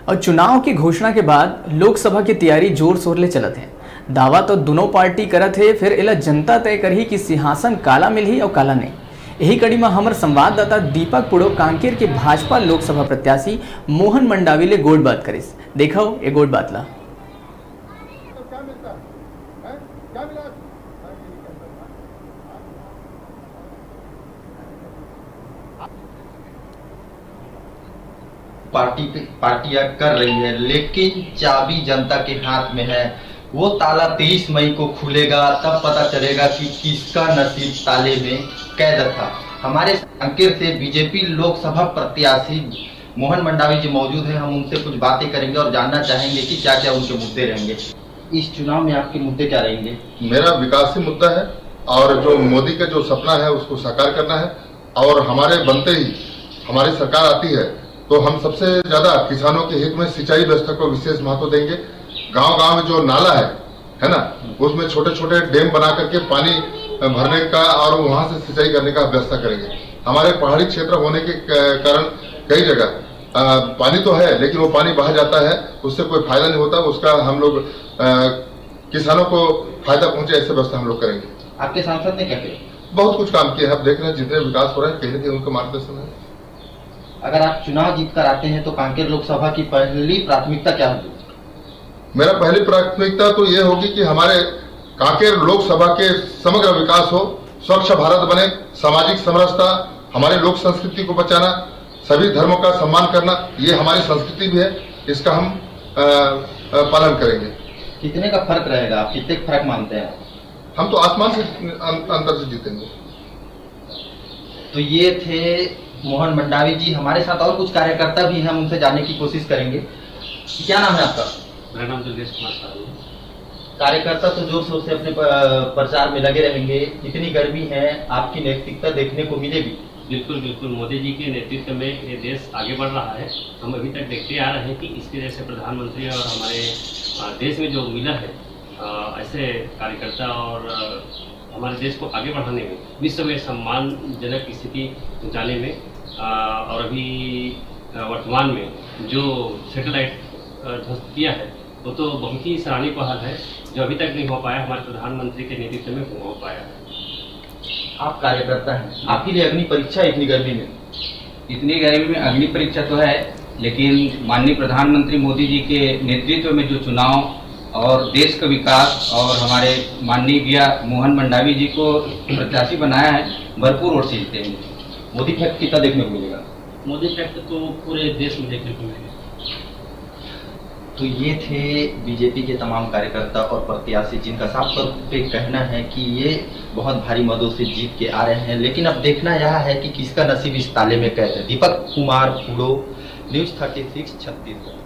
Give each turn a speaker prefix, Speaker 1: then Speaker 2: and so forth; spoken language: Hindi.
Speaker 1: और चुनाव की घोषणा के बाद लोकसभा की तैयारी जोर शोर ले चलत है। दावा तो दोनों पार्टी करत है, फिर इला जनता तय करही कि सिंहासन काला मिलही और काला नहीं। यही कड़ी में हमारे संवाददाता दीपक पुड़ो कांकेर के भाजपा लोकसभा प्रत्याशी मोहन मंडावी ले गोड़ बात करिस। देखो ये गोड़ बात ला।
Speaker 2: पार्टियां कर रही है, लेकिन चाबी जनता के हाथ में है। वो ताला 23 मई को खुलेगा, तब पता चलेगा कि किसका नसीब ताले में कैद था। हमारे कांकेर से बीजेपी लोकसभा प्रत्याशी मोहन मंडावी जी मौजूद हैं। हम उनसे कुछ बातें करेंगे और जानना चाहेंगे कि क्या क्या उनके मुद्दे रहेंगे। इस चुनाव में आपके मुद्दे क्या रहेंगे?
Speaker 3: मेरा विकास ही मुद्दा है और जो मोदी का जो सपना है उसको साकार करना है। और हमारे बनते ही हमारी सरकार आती है तो हम सबसे ज्यादा किसानों के हित में सिंचाई व्यवस्था को विशेष महत्व देंगे। गांव-गांव में जो नाला है ना, उसमें छोटे छोटे डैम बना करके पानी भरने का और वहां से सिंचाई करने का व्यवस्था करेंगे। हमारे पहाड़ी क्षेत्र होने के कारण कई जगह पानी तो है, लेकिन वो पानी बहा जाता है, उससे कोई फायदा नहीं होता। उसका हम लोग किसानों को फायदा पहुंचे ऐसे व्यवस्था हम लोग करेंगे।
Speaker 2: आपके सांसद ने क्या किया?
Speaker 3: बहुत कुछ काम किया है। आप देख रहे हैं जितने विकास हो रहे हैं कहीं न कहीं उनका मार्गदर्शन है।
Speaker 2: अगर आप चुनाव जीत कर आते हैं तो कांकेर लोकसभा की पहली प्राथमिकता क्या होगी?
Speaker 3: मेरा पहली प्राथमिकता तो ये होगी कि हमारे कांकेर लोकसभा के समग्र विकास हो, स्वच्छ भारत बने, सामाजिक समरसता, हमारी लोक संस्कृति को बचाना, सभी धर्मों का सम्मान करना, ये हमारी संस्कृति भी है। इसका हम पालन करेंगे।
Speaker 2: कितने का फर्क रहेगा? आप कितने का फर्क मानते हैं?
Speaker 3: हम तो आसमान से अंतर से जीतेंगे।
Speaker 2: तो ये थे मोहन मंडावी जी। हमारे साथ और कुछ कार्यकर्ता भी हैं, हम उनसे जानने की कोशिश करेंगे। क्या नाम है आपका?
Speaker 4: मेरा नाम जगदीश कुमार साहू।
Speaker 2: कार्यकर्ता तो जोर शोर से अपने प्रचार में लगे रहेंगे। इतनी गर्मी है, आपकी नैतिकता देखने को मिलेगी।
Speaker 4: बिल्कुल बिल्कुल, मोदी जी के नेतृत्व में ये देश आगे बढ़ रहा है। हम अभी तक देखते आ रहे हैं कि इसके जैसे प्रधानमंत्री और हमारे देश में जो मिला है ऐसे कार्यकर्ता और हमारे देश को आगे बढ़ाने में, विश्व में सम्मानजनक स्थिति पहुँचाने में और अभी वर्तमान में जो सैटेलाइट ध्वस्त किया है वो तो बहुत ही सराहनीय पहल है, जो अभी तक नहीं हो पाया, हमारे प्रधानमंत्री के नेतृत्व में हो पाया है।
Speaker 2: आप कार्यकर्ता हैं, आपके लिए अग्नि परीक्षा इतनी गर्मी में?
Speaker 5: इतनी गर्मी में अग्नि परीक्षा तो है, लेकिन माननीय प्रधानमंत्री मोदी जी के नेतृत्व में जो चुनाव और देश का विकास और हमारे माननीय भैया मोहन मंडावी जी को प्रत्याशी बनाया है, भरपूर वोट से जीते हैं।
Speaker 2: मोदी फैक्ट कितना देखने को मिलेगा?
Speaker 4: मोदी फैक्ट तो पूरे देश में देखने को मिलेगा।
Speaker 2: तो ये थे बीजेपी के तमाम कार्यकर्ता और प्रत्याशी, जिनका साफ तौर पे कहना है कि ये बहुत भारी मतों से जीत के आ रहे हैं। लेकिन अब देखना यह है कि किसका नसीब इस ताले में कैद है। दीपक कुमार पुड़ो, न्यूज़ 36 छत्तीसगढ़।